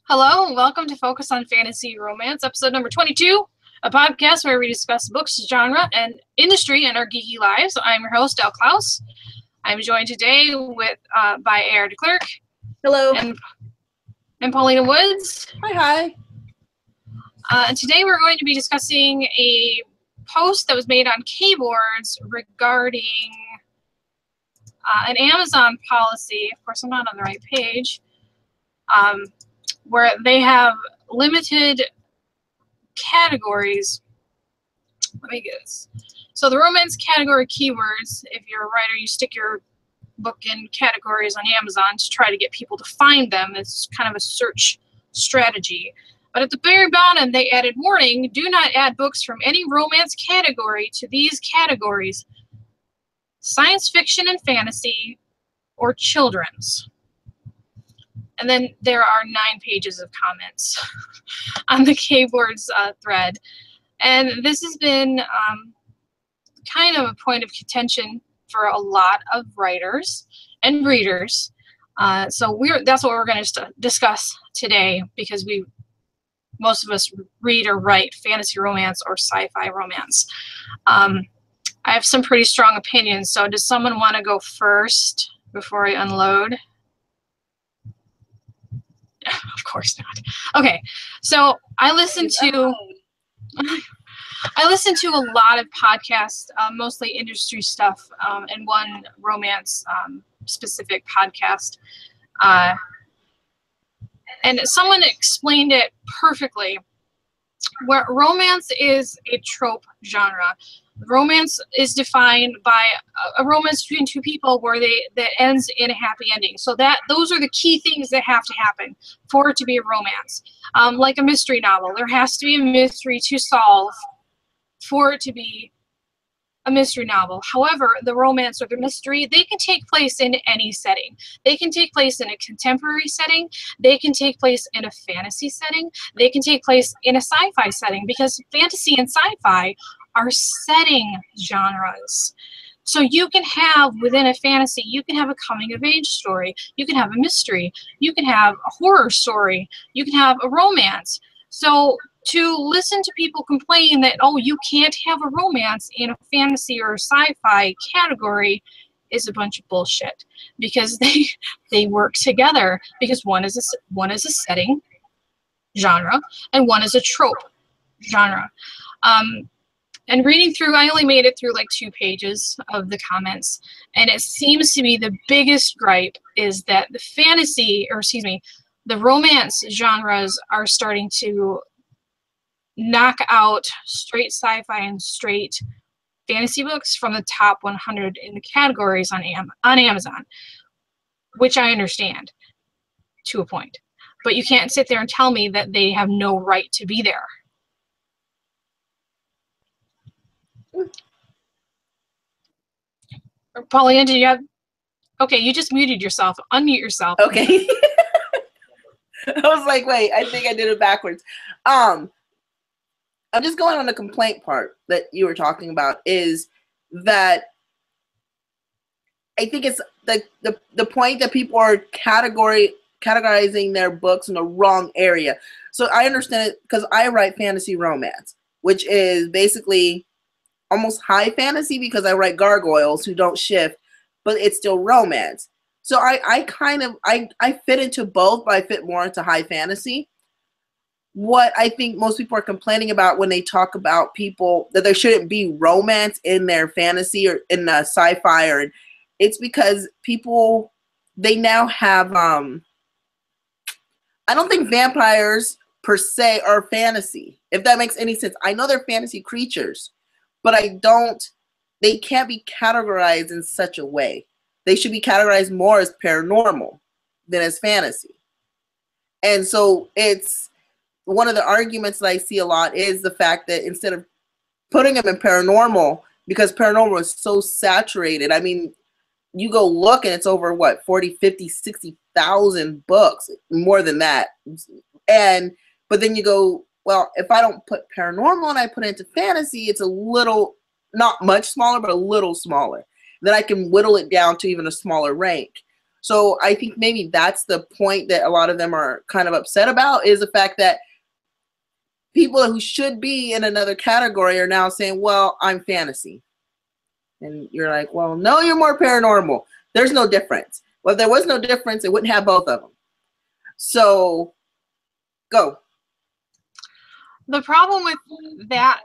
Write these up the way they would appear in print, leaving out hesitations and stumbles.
Hello, and welcome to Focus on Fantasy Romance, episode number 22, a podcast where we discuss books, genre, and industry in our geeky lives. I'm your host, Del Klaus. I'm joined today by Aaron Clerk. Hello. And Paulina Woods. Hi. And today we're going to be discussing a post that was made on Keyboards regarding an Amazon policy. Of course, I'm not on the right page. Where they have limited categories. Let me get this. So the romance category keywords, if you're a writer, you stick your book in categories on Amazon to try to get people to find them. It's kind of a search strategy. But at the very bottom, they added warning, do not add books from any romance category to these categories: science fiction and fantasy, or children's. And then there are 9 pages of comments on the Keyboards thread. And this has been kind of a point of contention for a lot of writers and readers. That's what we're going to discuss today, because most of us read or write fantasy romance or sci-fi romance. I have some pretty strong opinions, so does someone want to go first before I unload? Of course not. Okay, so I listen to a lot of podcasts, mostly industry stuff, and one romance specific podcast. And someone explained it perfectly, where romance is a trope genre. Romance is defined by a romance between two people that ends in a happy ending. So those are the key things that have to happen for it to be a romance. Like a mystery novel, there has to be a mystery to solve for it to be a mystery novel. However, the romance or the mystery, they can take place in any setting. They can take place in a contemporary setting. They can take place in a fantasy setting. They can take place in a sci-fi setting, because fantasy and sci-fi are setting genres. So you can have, within a fantasy, you can have a coming-of-age story. You can have a mystery. You can have a horror story. You can have a romance. So to listen to people complain that, oh, you can't have a romance in a fantasy or sci-fi category is a bunch of bullshit, because they work together, because one is a setting genre and one is a trope genre. And reading through, I only made it through like 2 pages of the comments, and it seems to be the biggest gripe is that the romance genres are starting to knock out straight sci-fi and straight fantasy books from the top 100 in the categories on Amazon, which I understand to a point. But you can't sit there and tell me that they have no right to be there. Paulina, do you have... Okay, you just muted yourself. Unmute yourself. Okay. I was like, wait, I think I did it backwards. I'm just going on the complaint part that you were talking about, is that I think it's the point that people are categorizing their books in the wrong area. So I understand it, because I write fantasy romance, which is basically almost high fantasy, because I write gargoyles who don't shift, but it's still romance. So I fit into both, but I fit more into high fantasy. What I think most people are complaining about when they talk about people that there shouldn't be romance in their fantasy or in the sci-fi, or it's because people, they now have I don't think vampires per se are fantasy, if that makes any sense. I know they're fantasy creatures, but they can't be categorized in such a way. They should be categorized more as paranormal than as fantasy. And so it's one of the arguments that I see a lot is the fact that instead of putting them in paranormal, because paranormal is so saturated, I mean, you go look and it's over, what, 40, 50, 60,000 books, more than that. But then you go, well, if I don't put paranormal and I put it into fantasy, it's a little, not much smaller, but a little smaller. Then I can whittle it down to even a smaller rank. So I think maybe that's the point that a lot of them are kind of upset about, is the fact that people who should be in another category are now saying, well, I'm fantasy. And you're like, well, no, you're more paranormal. There's no difference. Well, if there was no difference, it wouldn't have both of them. So go. The problem with that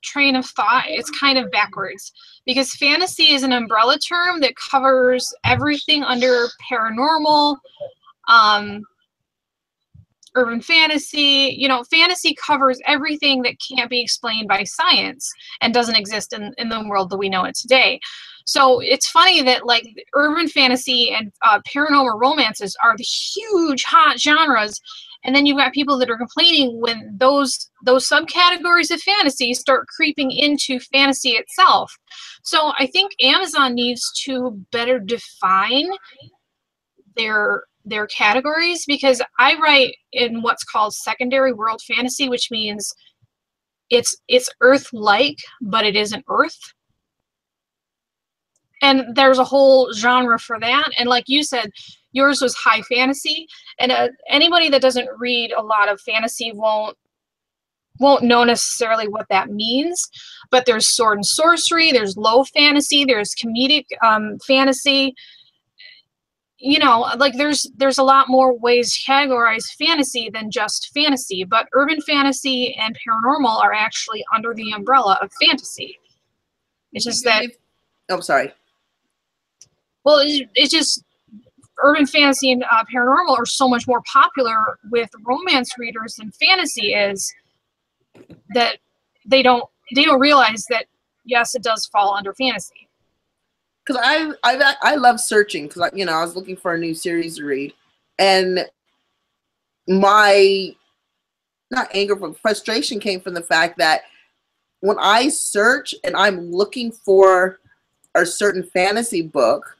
train of thought, it's kind of backwards, because fantasy is an umbrella term that covers everything under paranormal, urban fantasy. You know, fantasy covers everything that can't be explained by science and doesn't exist in the world that we know it today. So it's funny that like urban fantasy and paranormal romances are the huge hot genres, and then you've got people that are complaining when those subcategories of fantasy start creeping into fantasy itself. So I think Amazon needs to better define their categories, because I write in what's called secondary world fantasy, which means it's Earth-like, but it isn't Earth. And there's a whole genre for that. And like you said, yours was high fantasy. And anybody that doesn't read a lot of fantasy won't know necessarily what that means. But there's sword and sorcery, there's low fantasy, there's comedic fantasy. You know, like there's a lot more ways to categorize fantasy than just fantasy. But urban fantasy and paranormal are actually under the umbrella of fantasy. It's just that... Oh, sorry. Well, it's just urban fantasy and paranormal are so much more popular with romance readers than fantasy is, that they don't realize that, yes, it does fall under fantasy. Because I love searching, because I was looking for a new series to read, and my not anger but frustration came from the fact that when I search and I'm looking for a certain fantasy book,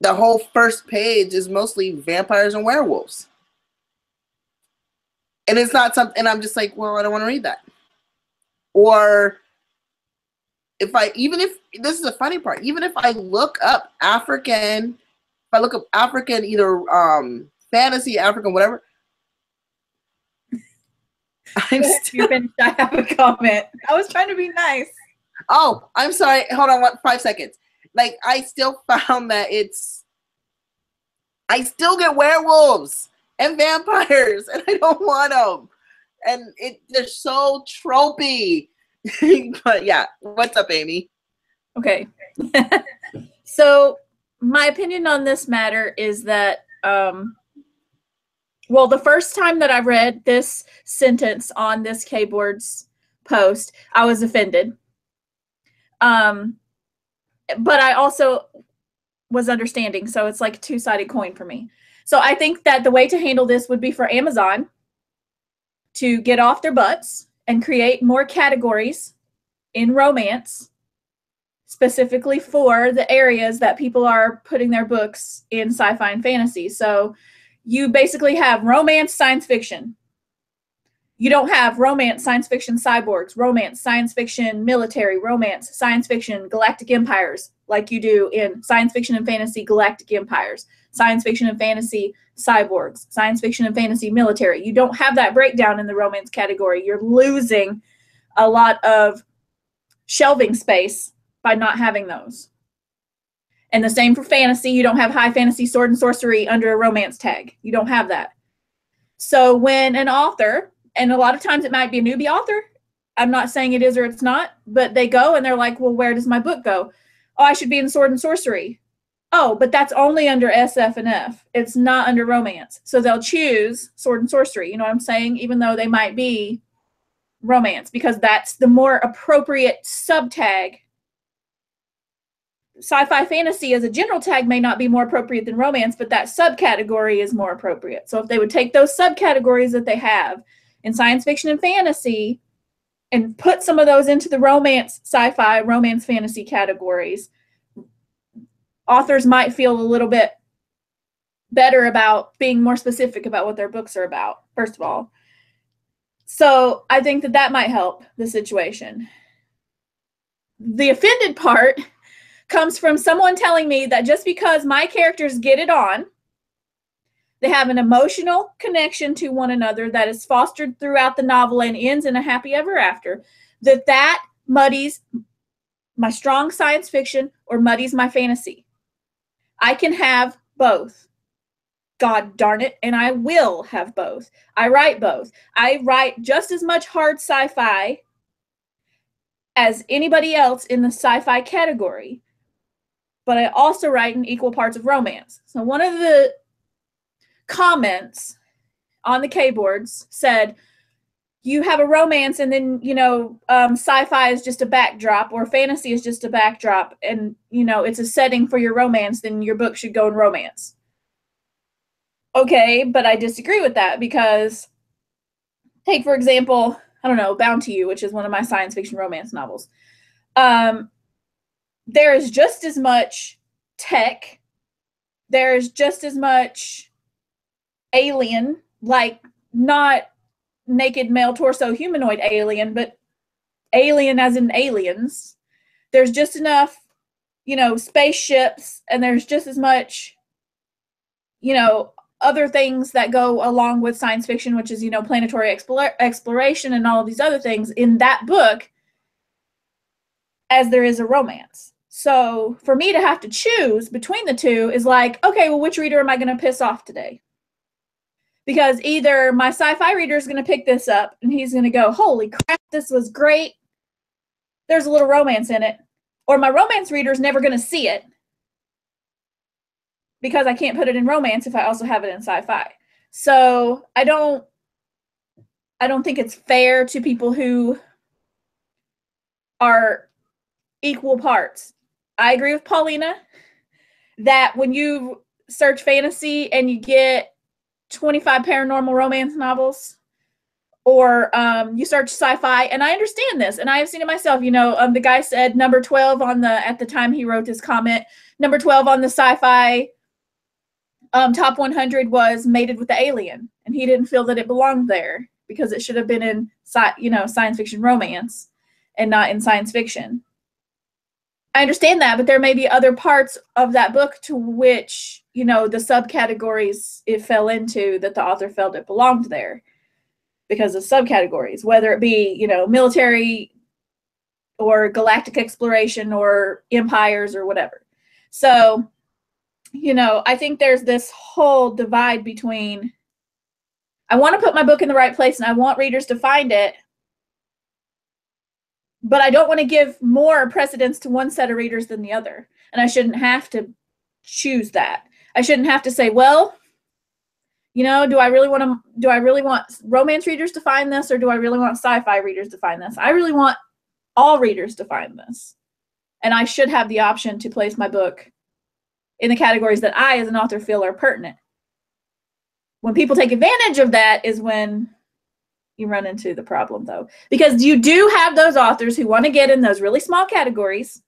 the whole first page is mostly vampires and werewolves. And it's not something, and I'm just like, well, I don't want to read that. Or this is the funny part, even if I look up African, either fantasy, African, whatever. I have a comment. I was trying to be nice. Oh, I'm sorry. Hold on 5 seconds. Like, I still found that I still get werewolves and vampires, and I don't want them. And they're so tropey. But yeah, what's up, Amy? Okay. So my opinion on this matter is that, well, the first time that I read this sentence on this K-Board's post, I was offended. But I also was understanding, so it's like a two-sided coin for me. So I think that the way to handle this would be for Amazon to get off their butts and create more categories in romance, specifically for the areas that people are putting their books in sci-fi and fantasy. So you basically have romance, science fiction. You don't have romance, science fiction, cyborgs, romance, science fiction, military, romance, science fiction, galactic empires, like you do in science fiction and fantasy, galactic empires, science fiction and fantasy, cyborgs, science fiction and fantasy, military. You don't have that breakdown in the romance category. You're losing a lot of shelving space by not having those. And the same for fantasy. You don't have high fantasy, sword and sorcery under a romance tag. You don't have that. So when an author, and a lot of times it might be a newbie author, I'm not saying it is or it's not, but they go and they're like, well, where does my book go? Oh, I should be in sword and sorcery. Oh, but that's only under SF and F. It's not under romance. So they'll choose sword and sorcery, you know what I'm saying? Even though they might be romance, because that's the more appropriate subtag. Sci-fi fantasy as a general tag may not be more appropriate than romance, but that subcategory is more appropriate. So if they would take those subcategories that they have in science fiction and fantasy and put some of those into the romance, sci-fi, romance, fantasy categories, authors might feel a little bit better about being more specific about what their books are about, first of all. So I think that that might help the situation. The offended part, comes from someone telling me that just because my characters get it on, they have an emotional connection to one another that is fostered throughout the novel and ends in a happy ever after, that muddies my strong science fiction or muddies my fantasy. I can have both. God darn it, and I will have both. I write both. I write just as much hard sci-fi as anybody else in the sci-fi category, but I also write in equal parts of romance. So one of the comments on the K-boards said, you have a romance and then, sci-fi is just a backdrop or fantasy is just a backdrop and, it's a setting for your romance, then your book should go in romance. Okay, but I disagree with that because take, for example, I don't know, Bound to You, which is one of my science fiction romance novels. There is just as much tech. There's just as much alien, like not naked male torso humanoid alien, but alien as in aliens. There's just enough, spaceships, and there's just as much, other things that go along with science fiction, which is, planetary exploration and all of these other things in that book as there is a romance. So for me to have to choose between the two is like, okay, well, which reader am I going to piss off today? Because either my sci-fi reader is going to pick this up and he's going to go, holy crap, this was great. There's a little romance in it. Or my romance reader is never going to see it because I can't put it in romance if I also have it in sci-fi. So I don't think it's fair to people who are equal parts. I agree with Paulina that when you search fantasy and you get 25 paranormal romance novels, or you search sci-fi, and I understand this, and I have seen it myself. The guy said number 12 at the time he wrote this comment, number 12 on the sci-fi top 100 was Mated with the Alien, and he didn't feel that it belonged there because it should have been in science fiction romance and not in science fiction. I understand that, but there may be other parts of that book to which, the subcategories it fell into that the author felt it belonged there because of subcategories, whether it be, military or galactic exploration or empires or whatever. So, I think there's this whole divide between, I want to put my book in the right place and I want readers to find it, but I don't want to give more precedence to one set of readers than the other. And I shouldn't have to choose that. I shouldn't have to say, well, do I really want romance readers to find this, or do I really want sci-fi readers to find this? I really want all readers to find this. And I should have the option to place my book in the categories that I, as an author, feel are pertinent. When people take advantage of that is when you run into the problem, though, because you do have those authors who want to get in those really small categories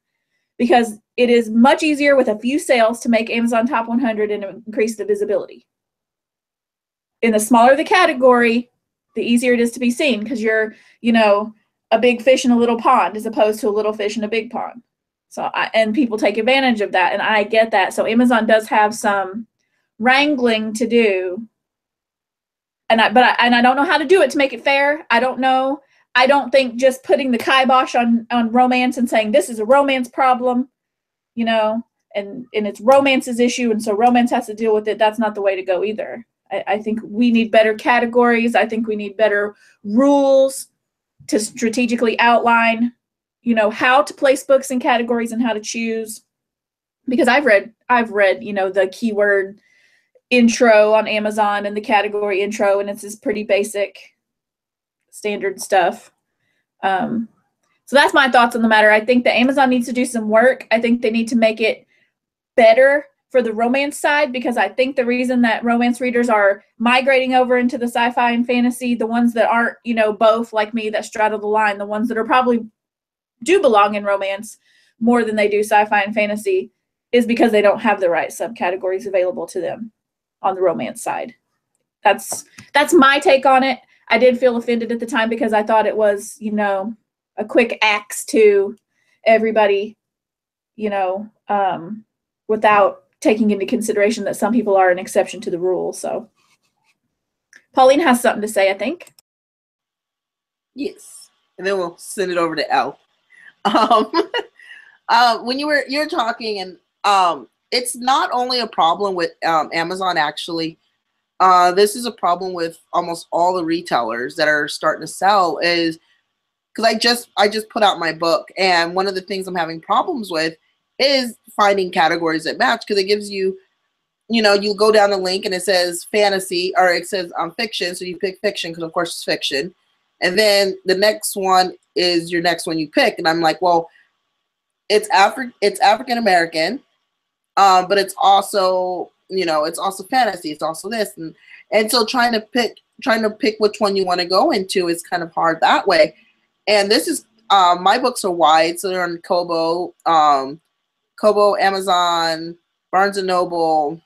because it is much easier with a few sales to make Amazon Top 100 and increase the visibility. In the smaller the category, the easier it is to be seen because you're, a big fish in a little pond as opposed to a little fish in a big pond. And people take advantage of that, and I get that. So Amazon does have some wrangling to do. And I don't know how to do it to make it fair. I don't know. I don't think just putting the kibosh on romance and saying this is a romance problem, and it's romance's issue, and so romance has to deal with it. That's not the way to go either. I think we need better categories. I think we need better rules to strategically outline, how to place books in categories and how to choose. Because I've read, the keyword intro on Amazon and the category intro, and it's this pretty basic standard stuff. So that's my thoughts on the matter. I think that Amazon needs to do some work. I think they need to make it better for the romance side, because I think the reason that romance readers are migrating over into the sci-fi and fantasy, the ones that aren't, both like me that straddle the line, the ones that are probably do belong in romance more than they do sci-fi and fantasy, is because they don't have the right subcategories available to them on the romance side. That's my take on it. I did feel offended at the time because I thought it was, a quick axe to everybody, you know, without taking into consideration that some people are an exception to the rule. So Pauline has something to say, I think. Yes. And then we'll send it over to Elle. When you're talking, and it's not only a problem with Amazon, actually. This is a problem with almost all the retailers that are starting to sell, is because I just put out my book, and one of the things I'm having problems with is finding categories that match, because it gives you, you know, you go down the link and it says fantasy, or it says fiction, so you pick fiction because of course it's fiction, and then the next one is your next one you pick, and I'm like, well, it's African American, but it's also, you know, it's also fantasy, it's also this, and so trying to pick which one you want to go into is kind of hard that way. And this is my books are wide, so they're on Kobo, Amazon, Barnes and Noble,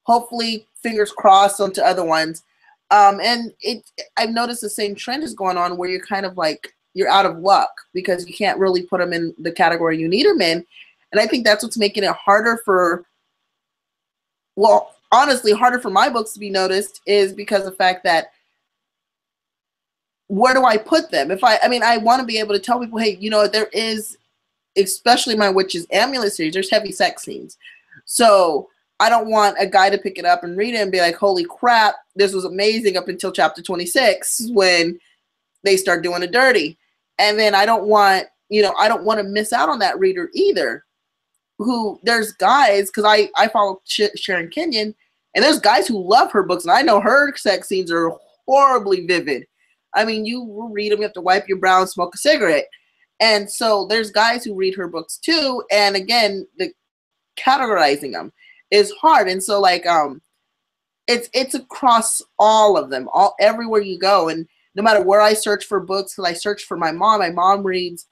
hopefully fingers crossed onto other ones. And I've noticed the same trend is going on, where you're kind of like, you're out of luck because you can't really put them in the category you need them in. And I think that's what's making it harder for, well, honestly, harder for my books to be noticed, is because of the fact that, where do I put them? I mean, I want to be able to tell people, hey, you know, there is, especially my Witch's Amulet series, there's heavy sex scenes. So I don't want a guy to pick it up and read it and be like, holy crap, this was amazing up until chapter 26 when they start doing it dirty. And then I don't want, you know, I don't want to miss out on that reader either. Who, there's guys, because I follow Sharon Kenyon, and there's guys who love her books, and I know her sex scenes are horribly vivid. I mean, you read them, you have to wipe your brow and smoke a cigarette. And so there's guys who read her books too, and again, the categorizing them is hard. And so like it's across all of them, everywhere you go. And no matter where I search for books, because I search for my mom reads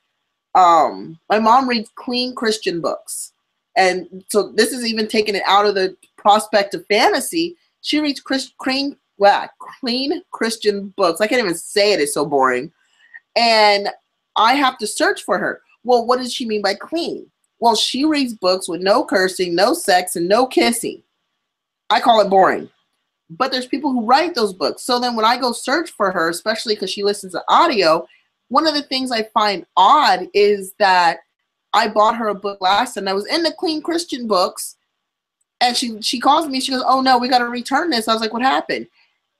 clean Christian books. And so this is even taking it out of the prospect of fantasy. She reads clean Christian books. I can't even say it, it's so boring. And I have to search for her. Well, what does she mean by clean? Well, she reads books with no cursing, no sex, and no kissing. I call it boring. But there's people who write those books. So then when I go search for her, especially because she listens to audio, one of the things I find odd is that I bought her a book last, and I was in the clean Christian books, and she calls me, she goes, oh no, we got to return this. I was like, what happened?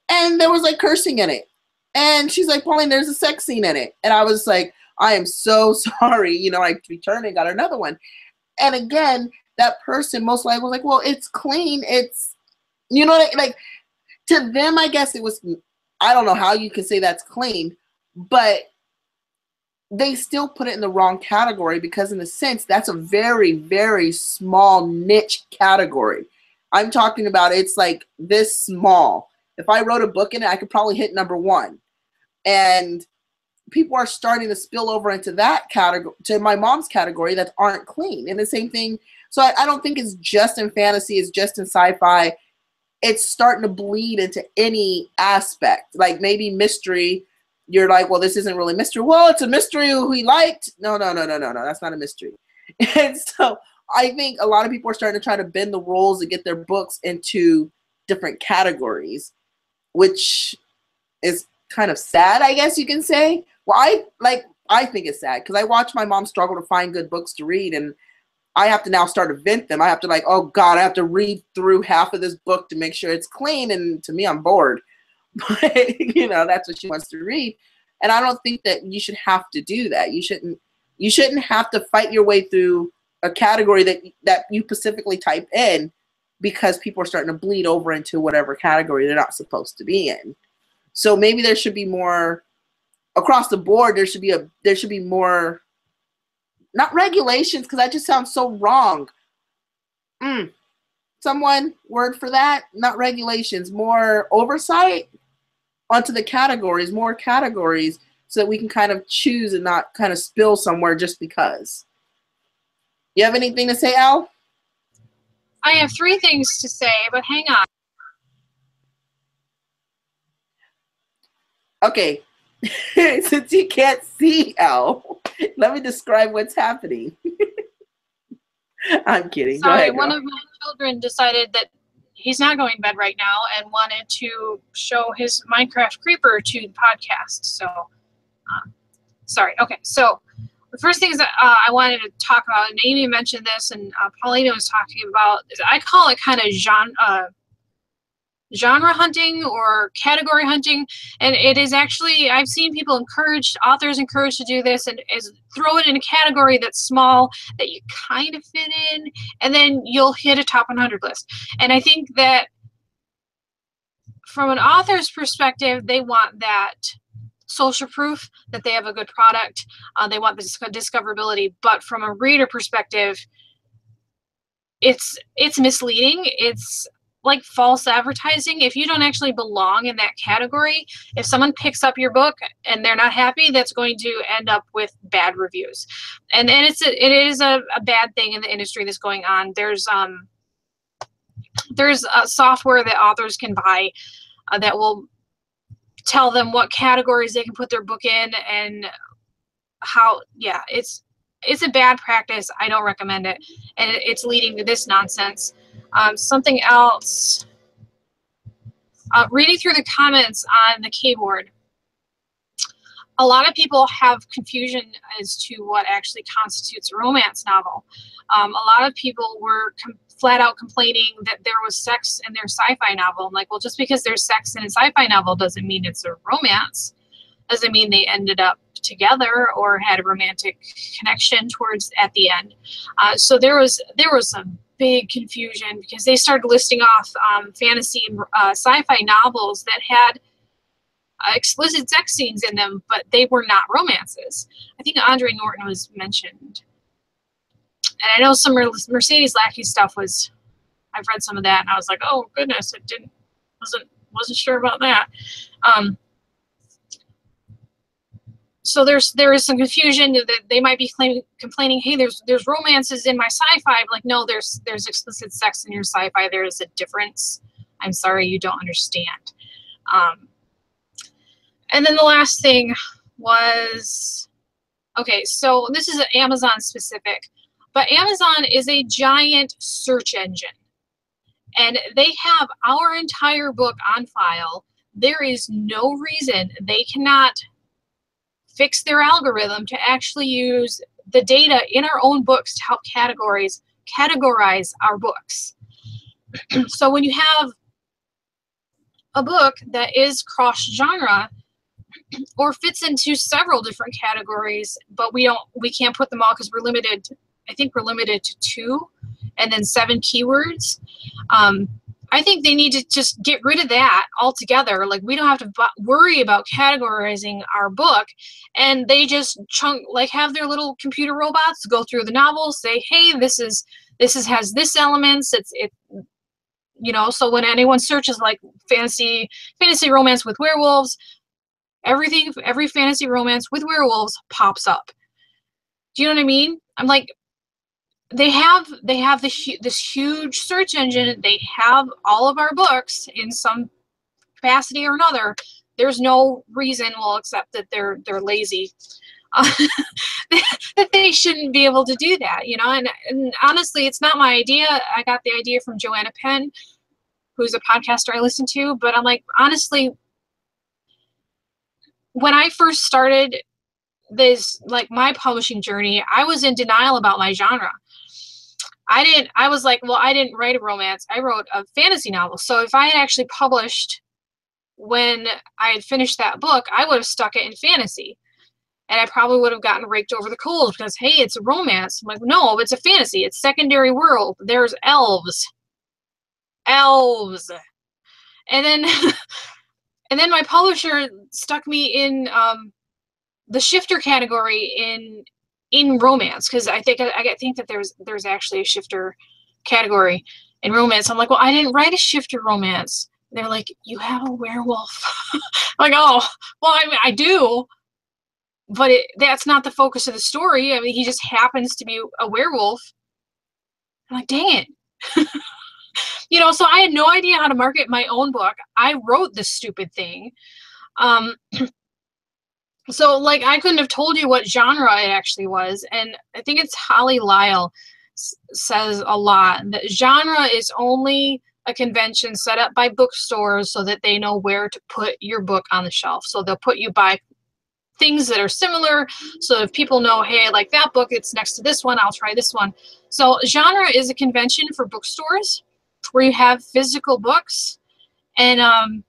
And there was like cursing in it. And she's like, Pauline, there's a sex scene in it. And I was like, I am so sorry. You know, I returned and got another one. And again, that person most likely was like, well, it's clean. It's, you know, like to them, I guess it was, I don't know how you can say that's clean, but they still put it in the wrong category, because in a sense, that's a very, very small niche category. I'm talking about, it's like this small. If I wrote a book in it, I could probably hit #1. And people are starting to spill over into that category, to my mom's category, that aren't clean. And the same thing. So I don't think it's just in fantasy, it's just in sci-fi. It's starting to bleed into any aspect. Like maybe mystery, you're like, well, this isn't really mystery. Well, it's a mystery who he liked. No, that's not a mystery. And so I think a lot of people are starting to try to bend the rules to get their books into different categories, which is kind of sad, I guess you can say. Well, I think it's sad, because I watch my mom struggle to find good books to read, and I have to now start to vent them. I have to like, oh God, I have to read through half of this book to make sure it's clean, and to me, I'm bored. But you know, that's what she wants to read, and I don't think that you should have to do that. You shouldn't have to fight your way through a category that you specifically type in, because people are starting to bleed over into whatever category they're not supposed to be in. So maybe there should be more across the board. There should be more, not regulations, because that just sounds so wrong. Someone word for that, not regulations, more oversight onto the categories, more categories, so that we can kind of choose and not kind of spill somewhere just because. You have anything to say, Al? I have 3 things to say, but hang on. Okay, since you can't see Al, let me describe what's happening. I'm kidding. Go Sorry, ahead, one girl. of my children decided that he's not going to bed right now and wanted to show his Minecraft creeper to the podcast. So, sorry. Okay, so the first things that I wanted to talk about, and Amy mentioned this, and Paulina was talking about, is I call it kind of genre hunting or category hunting, and it is actually, I've seen people authors encouraged to do this, and is throw it in a category that's small that you kind of fit in, and then you'll hit a top 100 list. And I think that from an author's perspective, they want that social proof that they have a good product. They want the discoverability, but from a reader perspective, it's misleading. It's like false advertising. If you don't actually belong in that category, if someone picks up your book and they're not happy, that's going to end up with bad reviews. And it is a bad thing in the industry that's going on. There's a software that authors can buy that will tell them what categories they can put their book in, and how, yeah, it's a bad practice. I don't recommend it, and it's leading to this nonsense. Something else, reading through the comments on the keyboard, a lot of people have confusion as to what actually constitutes a romance novel. A lot of people were flat out complaining that there was sex in their sci-fi novel. I'm like, well, just because there's sex in a sci-fi novel doesn't mean it's a romance. Doesn't mean they ended up together or had a romantic connection towards at the end. So there was some big confusion because they started listing off fantasy and sci-fi novels that had explicit sex scenes in them, but they were not romances. I think Andre Norton was mentioned. And I know some Mercedes Lackey stuff was, I've read some of that, and I was like, oh goodness, wasn't sure about that. So there is some confusion that they might be complaining, hey, there's romances in my sci-fi. I'm like, no, there's explicit sex in your sci-fi. There is a difference. I'm sorry, you don't understand. And then the last thing was, okay, so this is Amazon specific, but Amazon is a giant search engine, and they have our entire book on file. There is no reason they cannot fix their algorithm to actually use the data in our own books to help categorize our books. So when you have a book that is cross-genre or fits into several different categories, but we can't put them all because we're limited. I think we're limited to 2 and then 7 keywords. I think they need to just get rid of that altogether. Like, we don't have to worry about categorizing our book, and they just have their little computer robots go through the novel, say, hey, this has this elements. So when anyone searches like fantasy romance with werewolves, every fantasy romance with werewolves pops up. Do you know what I mean? I'm like, they have this huge search engine. They have all of our books in some capacity or another. There's no reason, well, except that they're lazy, that they shouldn't be able to do that, And honestly, it's not my idea. I got the idea from Joanna Penn, who's a podcaster I listen to. But I'm like, honestly, when I first started this, like, my publishing journey, I was in denial about my genre. I was like, well, I didn't write a romance. I wrote a fantasy novel. So if I had actually published when I had finished that book, I would have stuck it in fantasy. And I probably would have gotten raked over the coals because, hey, it's a romance. I'm like, no, it's a fantasy. It's secondary world. There's elves. And then and then my publisher stuck me in the shifter category in romance, because I think that there's actually a shifter category in romance. I'm like, well, I didn't write a shifter romance. They're like, you have a werewolf. I'm like, oh, well, I mean, I do, but that's not the focus of the story. I mean, he just happens to be a werewolf. I'm like, dang it. So I had no idea how to market my own book. I wrote this stupid thing. So, like, I couldn't have told you what genre it actually was. And I think it's Holly Lyle says a lot. That genre is only a convention set up by bookstores so that they know where to put your book on the shelf. So they'll put you by things that are similar, so if people know, hey, I like that book, it's next to this one, I'll try this one. So genre is a convention for bookstores where you have physical books, and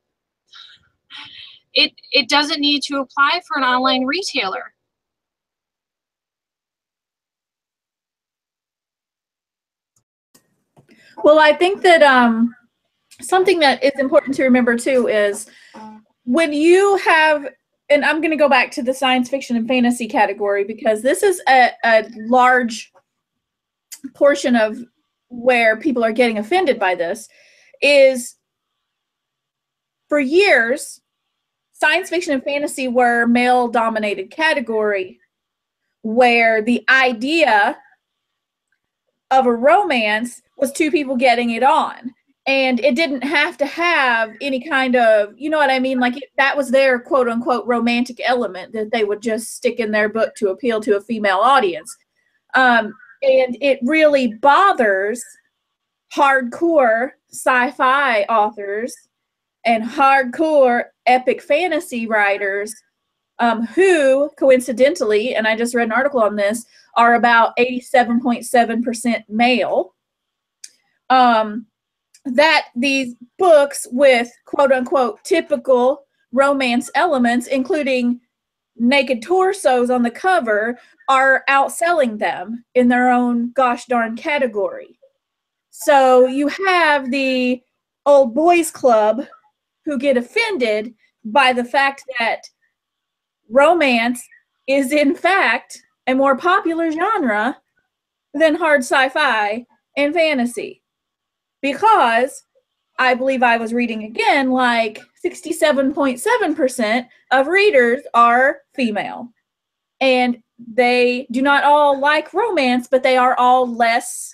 it doesn't need to apply for an online retailer. Well, I think that something that is important to remember too is when you have, and I'm going to go back to the science fiction and fantasy category because this is a large portion of where people are getting offended by this, is for years, science fiction and fantasy were male-dominated category where the idea of a romance was two people getting it on. And it didn't have to have any kind of, you know what I mean? Like that was their quote unquote romantic element that they would just stick in their book to appeal to a female audience. And it really bothers hardcore sci-fi authors and hardcore epic fantasy writers who coincidentally, and I just read an article on this, are about 87.7% male. That these books with quote unquote typical romance elements, including naked torsos on the cover, are outselling them in their own gosh darn category. So you have the old boys club who get offended by the fact that romance is in fact a more popular genre than hard sci-fi and fantasy. Because I believe I was reading again, like 67.7% of readers are female. And they do not all like romance, but they are all less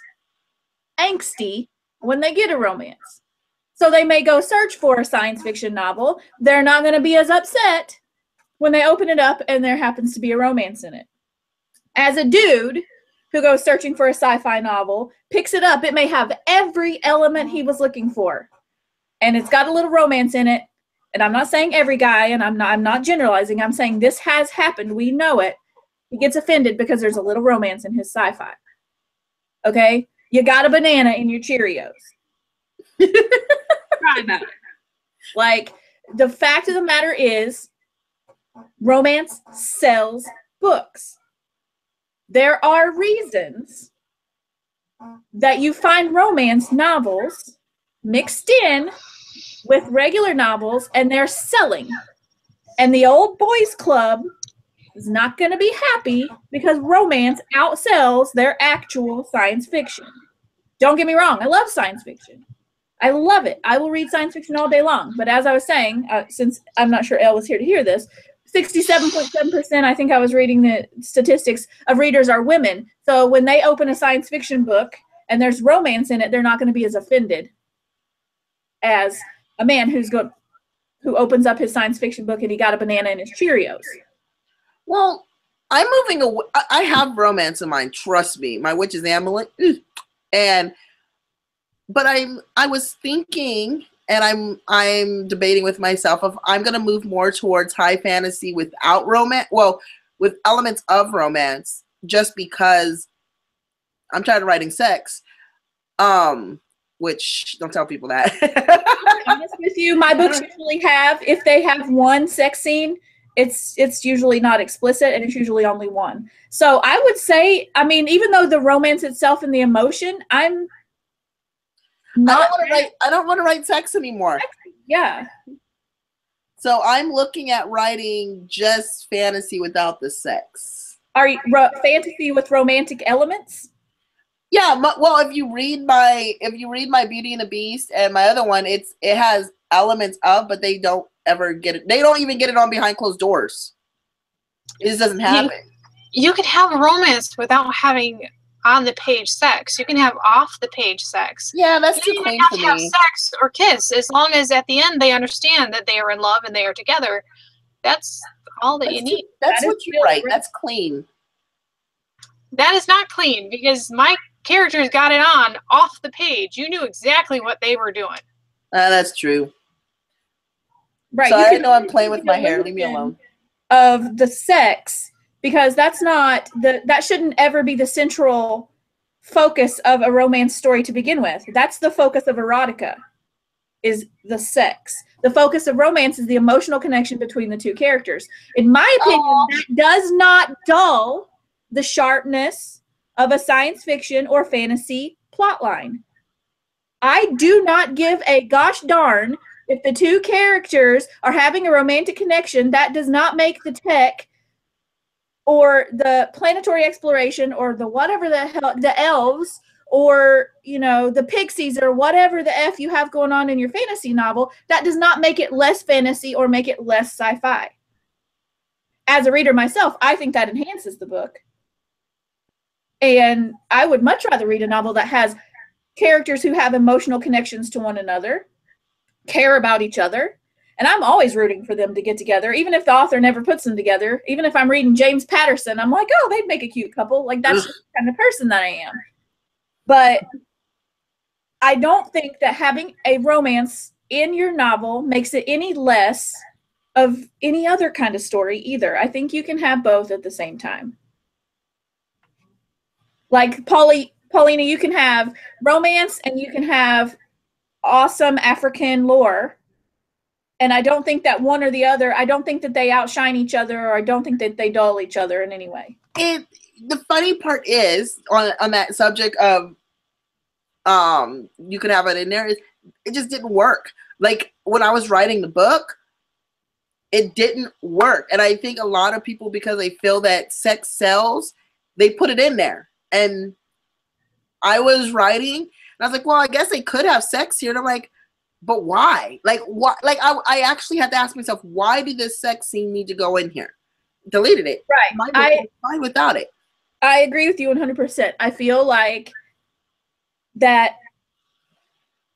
angsty when they get a romance. So they may go search for a science fiction novel. They're not going to be as upset when they open it up and there happens to be a romance in it. As a dude who goes searching for a sci-fi novel, picks it up, it may have every element he was looking for. And it's got a little romance in it. And I'm not saying every guy, and I'm not generalizing. I'm saying this has happened. We know it. He gets offended because there's a little romance in his sci-fi. Okay? You got a banana in your Cheerios. Try about it. Like, the fact of the matter is, romance sells books. There are reasons that you find romance novels mixed in with regular novels and they're selling. And the old boys club is not going to be happy because romance outsells their actual science fiction. Don't get me wrong. I love science fiction. I love it. I will read science fiction all day long. But as I was saying, since I'm not sure Elle was here to hear this, 67.7%, I think I was reading the statistics, of readers are women. So when they open a science fiction book and there's romance in it, they're not going to be as offended as a man who opens up his science fiction book and he got a banana in his Cheerios. Well, I'm moving away. I have romance in mine. Trust me. My Witch's Amulet. But I was thinking, and I'm debating with myself if I'm going to move more towards high fantasy without romance. Well, with elements of romance, just because I'm tired of writing sex. Which, don't tell people that. To be honest with you, my books usually have, if they have one sex scene, it's usually not explicit and it's usually only one. So I would say, I mean, even though the romance itself and the emotion, I don't want to write sex anymore. Yeah. So I'm looking at writing just fantasy without the sex. Are you fantasy with romantic elements? Yeah, well, if you read my Beauty and the Beast and my other one, it has elements of, but they don't ever get it. They don't even get it on behind closed doors. It just doesn't happen. You could have a romance without having on the page sex. You can have off the page sex. Yeah, that's too clean for me. Have sex or kiss, as long as at the end they understand that they are in love and they are together. That's all that you need. That's what you write. That's clean. That is not clean, because my characters got it on off the page. You knew exactly what they were doing. That's true. Right. So you I can know I'm playing see with the my hair. Leave me illusion alone. of the sex, because that's not that shouldn't ever be the central focus of a romance story to begin with. That's the focus of erotica, is the sex. The focus of romance is the emotional connection between the two characters. In my opinion, that does not dull the sharpness of a science fiction or fantasy plotline. I do not give a gosh darn if the two characters are having a romantic connection. That does not make the tech or the planetary exploration or the whatever the hell, the elves or, you know, the pixies or whatever the F you have going on in your fantasy novel, that does not make it less fantasy or make it less sci-fi. As a reader myself, I think that enhances the book. And I would much rather read a novel that has characters who have emotional connections to one another, care about each other. And I'm always rooting for them to get together, even if the author never puts them together. Even if I'm reading James Patterson, I'm like, oh, they'd make a cute couple. Like, that's just the kind of person that I am. But I don't think that having a romance in your novel makes it any less of any other kind of story either. I think you can have both at the same time. Like Paulina, you can have romance and you can have awesome African lore. And I don't think that one or the other, I don't think that they outshine each other, or I don't think that they dull each other in any way. The funny part is, on that subject of you could have it in there, it just didn't work. Like, when I was writing the book, it didn't work. And I think a lot of people, because they feel that sex sells, they put it in there. And I was writing, and I was like, well, I guess they could have sex here. And I'm like, but why? Like, what? Like, I actually had to ask myself, why did this sex scene need to go in here? Deleted it. Right. My book was fine without it. I agree with you 100%. I feel like that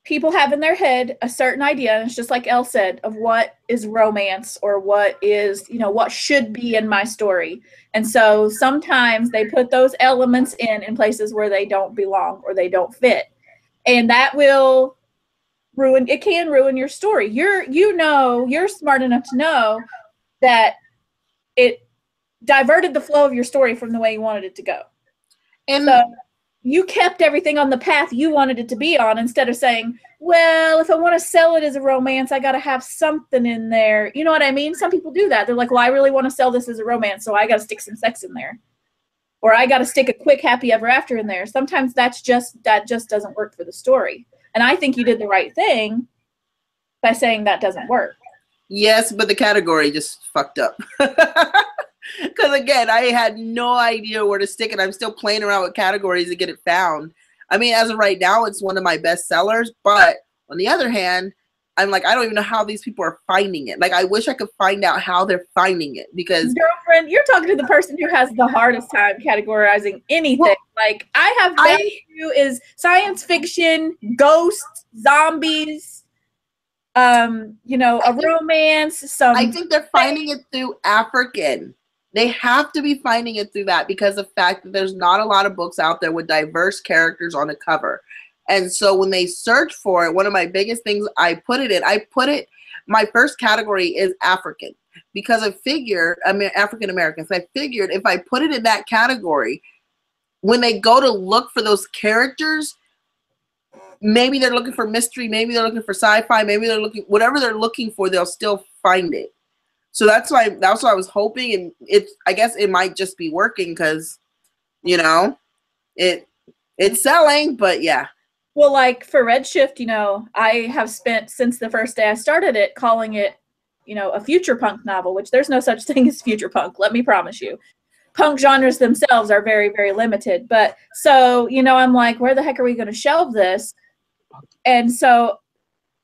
people have in their head a certain idea, and it's just like Elle said, of what is romance or what is, you know, what should be in my story. And so sometimes they put those elements in places where they don't belong or they don't fit. And that will ruin, it can ruin your story. You're smart enough to know that it diverted the flow of your story from the way you wanted it to go. And so you kept everything on the path you wanted it to be on, instead of saying, well, if I want to sell it as a romance, I got to have something in there. You know what I mean? Some people do that. They're like, well, I really want to sell this as a romance, so I got to stick some sex in there. Or I got to stick a quick happy ever after in there. Sometimes that just doesn't work for the story. And I think you did the right thing by saying that doesn't work. Yes, but the category just fucked up. Because again, I had no idea where to stick it. I'm still playing around with categories to get it found. I mean, as of right now, it's one of my best sellers. But on the other hand, I'm like, I don't even know how these people are finding it. Like, I wish I could find out how they're finding it, because girlfriend, you're talking to the person who has the hardest time categorizing anything. Well, like, I have value is science fiction, ghosts, zombies, you know, a romance. I think they're finding it through African. They have to be finding it through that, because of the fact that there's not a lot of books out there with diverse characters on the cover. And so when they search for it, one of my biggest things I put it, my first category is African, because I figure, I mean, African Americans. I figured if I put it in that category, when they go to look for those characters, maybe they're looking for mystery, maybe they're looking for sci-fi, maybe they're looking, whatever they're looking for, they'll still find it. So that's what I was hoping, and I guess it might just be working, because, you know, it's selling, but yeah. Well, like for Redshift, you know, I have spent since the first day I started it calling it, you know, a future punk novel, which there's no such thing as future punk, let me promise you. Punk genres themselves are very, very limited. But so, you know, I'm like, where the heck are we going to shelve this? And so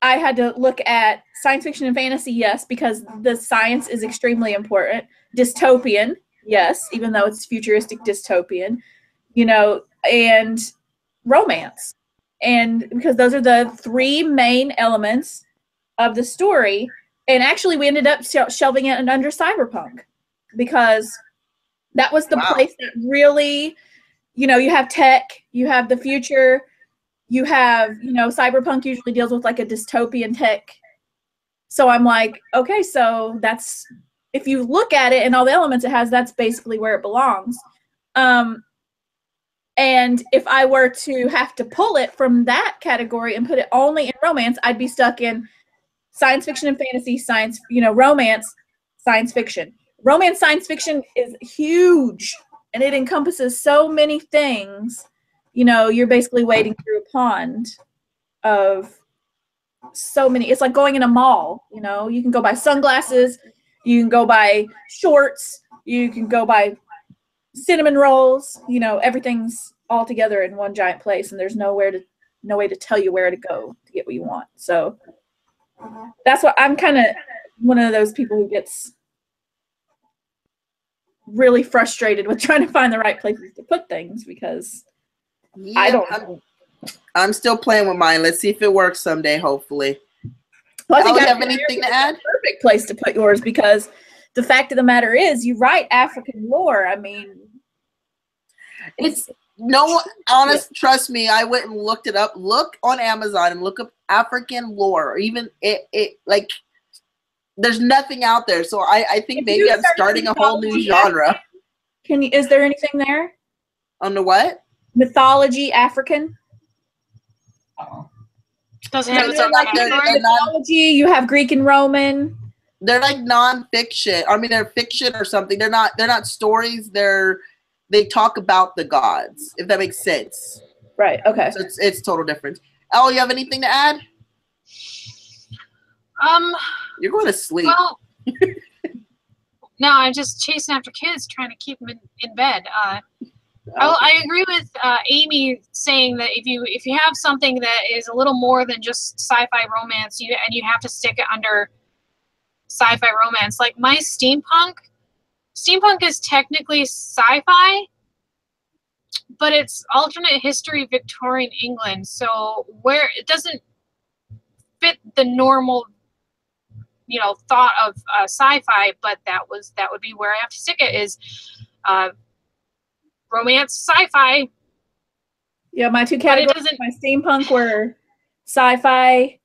I had to look at science fiction and fantasy, yes, because the science is extremely important. Dystopian, yes, even though it's futuristic dystopian, you know, and romance. And because those are the three main elements of the story. And actually we ended up shelving it under cyberpunk, because that was the place that really, you have tech, you have the future, you have, cyberpunk usually deals with like a dystopian tech. So I'm like, okay, so that's, if you look at it and all the elements it has, that's basically where it belongs. And if I were to have to pull it from that category and put it only in romance, I'd be stuck in science fiction and fantasy, romance, science fiction. Romance science fiction is huge, and it encompasses so many things. You're basically wading through a pond of so many. It's like going in a mall. You can go buy sunglasses, you can go buy shorts, you can go buy cinnamon rolls. Everything's all together in one giant place, and there's no way to tell you where to go to get what you want. So that's what I'm kind of one of those people who gets really frustrated with trying to find the right places to put things, because I don't. I'm still playing with mine. Let's see if it works someday, hopefully. Well, I think you have anything to add? Perfect place to put yours, because the fact of the matter is, you write African lore. I mean, it's no honest. Trust me, I went and looked it up. Look on Amazon and look up African lore, or even it like. There's nothing out there, so I think maybe I'm starting a whole new genre. Is there anything there? On the what? Mythology African. Doesn't have its own mythology. You have Greek and Roman. They're like nonfiction. I mean, they're fiction or something. They're not stories. They talk about the gods, if that makes sense. Right. Okay. So it's total difference. Elle, you have anything to add? You're going to sleep. Well, no, I'm just chasing after kids, trying to keep them in bed. I agree with Amy saying that if you have something that is a little more than just sci-fi romance, you have to stick it under sci-fi romance. Like my steampunk is technically sci-fi, but it's alternate history Victorian England. So where it doesn't fit the normal thought of sci-fi, but that would be where I have to stick it, is romance sci-fi. Yeah, my two categories, my steampunk were sci-fi,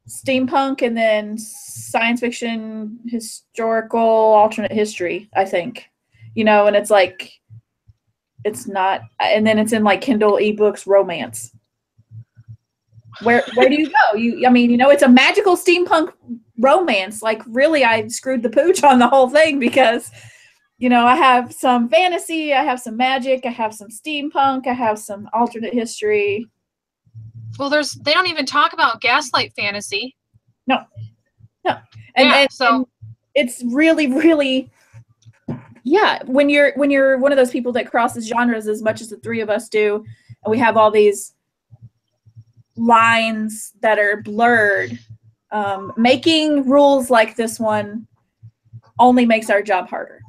steampunk, and then science fiction, historical, alternate history, I think. And it's like, it's not, and then it's in like Kindle ebooks romance. Where do you go? It's a magical steampunk romance. Like, really, I screwed the pooch on the whole thing, because, I have some fantasy, I have some magic, I have some steampunk, I have some alternate history. Well, they don't even talk about gaslight fantasy. No. And it's really, really, yeah. When you're one of those people that crosses genres as much as the three of us do, and we have all these lines that are blurred, making rules like this one only makes our job harder.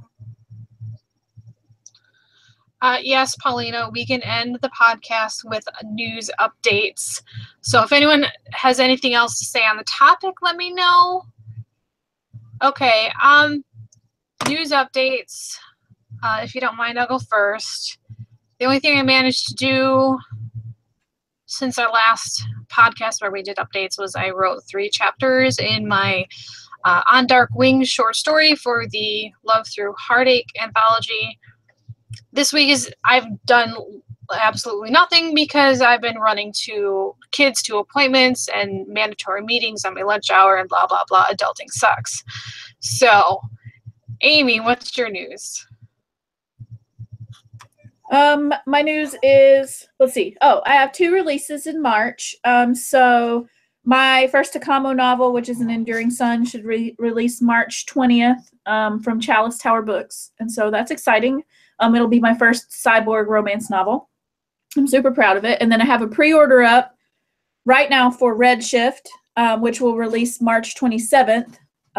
Yes, Paulina, we can end the podcast with news updates. So if anyone has anything else to say on the topic, let me know. Okay, news updates. If you don't mind, I'll go first. The only thing I managed to do since our last podcast where we did updates was I wrote 3 chapters in my On Dark Wings short story for the Love Through Heartache anthology. This week I've done absolutely nothing, because I've been running kids to appointments and mandatory meetings on my lunch hour and blah, blah, blah. Adulting sucks. So, Amy, what's your news? My news is, let's see. Oh, I have 2 releases in March. So my first Takamo novel, which is An Enduring Sun, should release March 20th from Chalice Tower Books. And so that's exciting. It'll be my first cyborg romance novel. I'm super proud of it. And then I have a pre-order up right now for Redshift, which will release March 27th,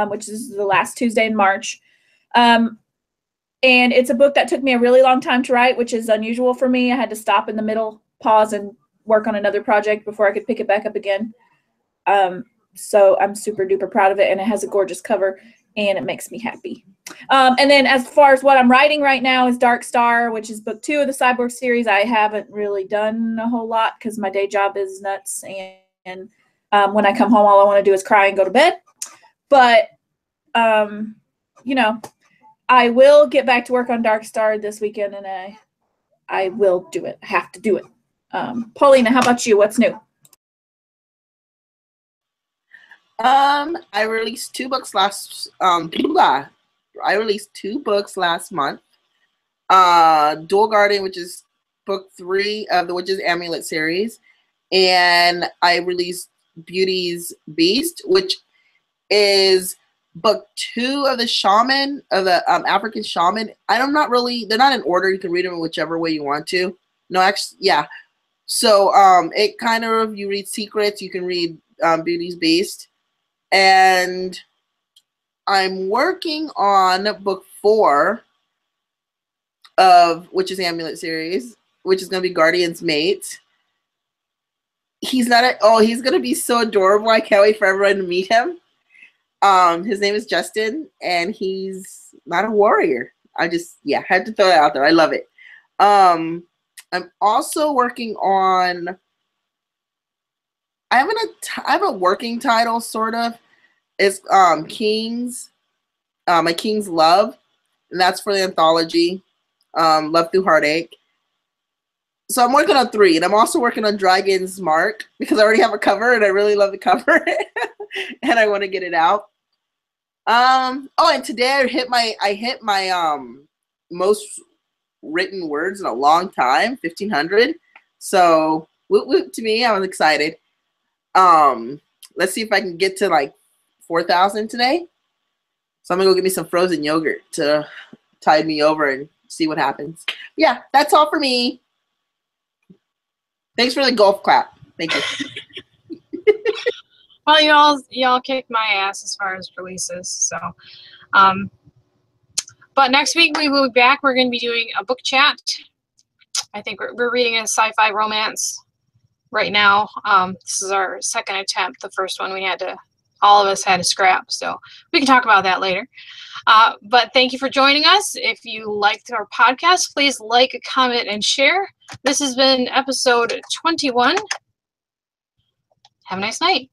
which is the last Tuesday in March. And it's a book that took me a really long time to write, which is unusual for me. I had to stop in the middle, pause, and work on another project before I could pick it back up again. So I'm super duper proud of it, and it has a gorgeous cover. and it makes me happy. And then as far as what I'm writing right now is Dark Star, which is book 2 of the Cyborg series. I haven't really done a whole lot because my day job is nuts, and when I come home, all I want to do is cry and go to bed. But, you know, I will get back to work on Dark Star this weekend, and I will do it. I have to do it. Paulina, how about you? What's new? I released 2 books last I released 2 books last month. Dual Guardian, which is book 3 of the Witch's Amulet series, and I released Beauty's Beast, which is book 2 of the Shaman, of the African Shaman. they're not in order. You can read them in whichever way you want to. No, actually, yeah. So it kind of, you read Secrets, you can read Beauty's Beast. And I'm working on book 4 of Witch's Amulet series, which is going to be Guardian's Mate. He's going to be so adorable. I can't wait for everyone to meet him. His name is Justin, and he's not a warrior. I just, had to throw it out there. I love it. I'm also working on, I have a working title, sort of. It's King's, My King's Love, and that's for the anthology, Love Through Heartache. So I'm working on 3, and I'm also working on Dragon's Mark because I already have a cover, and I really love the cover, and I want to get it out. And today I hit my most written words in a long time, 1,500. So whoop whoop to me, I was excited. Let's see if I can get to like 4,000 today. So I'm gonna go get me some frozen yogurt to tide me over and see what happens. Yeah, that's all for me. Thanks for the golf clap. Thank you. Well, y'all kicked my ass as far as releases. So, but next week we will be back. We're going to be doing a book chat. I think we're reading a sci-fi romance right now. This is our second attempt. The first one all of us had to scrap. So we can talk about that later. But thank you for joining us. If you liked our podcast, please like, comment, and share. This has been episode 21. Have a nice night.